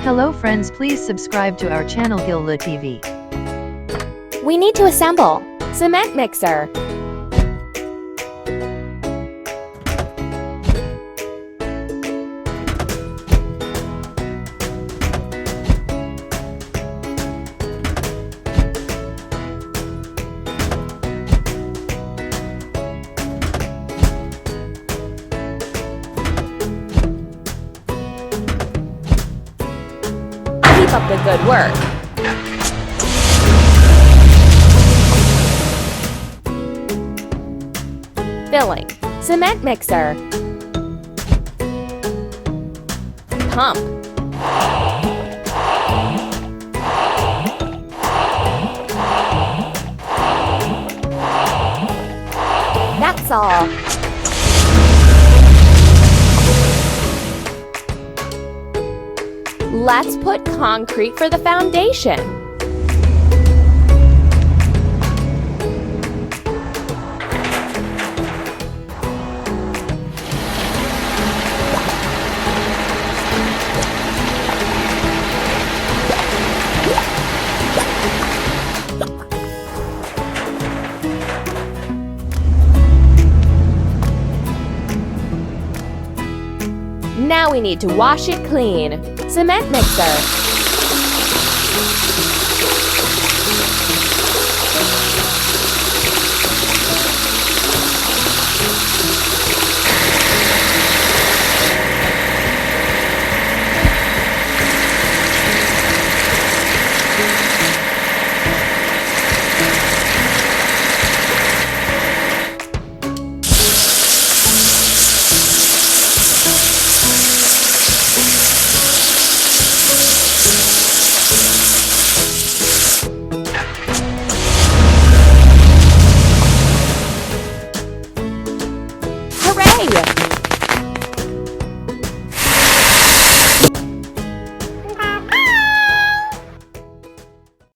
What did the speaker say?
Hello friends, please subscribe to our channel Gillu TV. We need to assemble cement mixer. Keep up the good work. Filling cement mixer. Pump. That's all. Let's put concrete for the foundation. Now we need to wash it clean. Cement mixer. Hooray!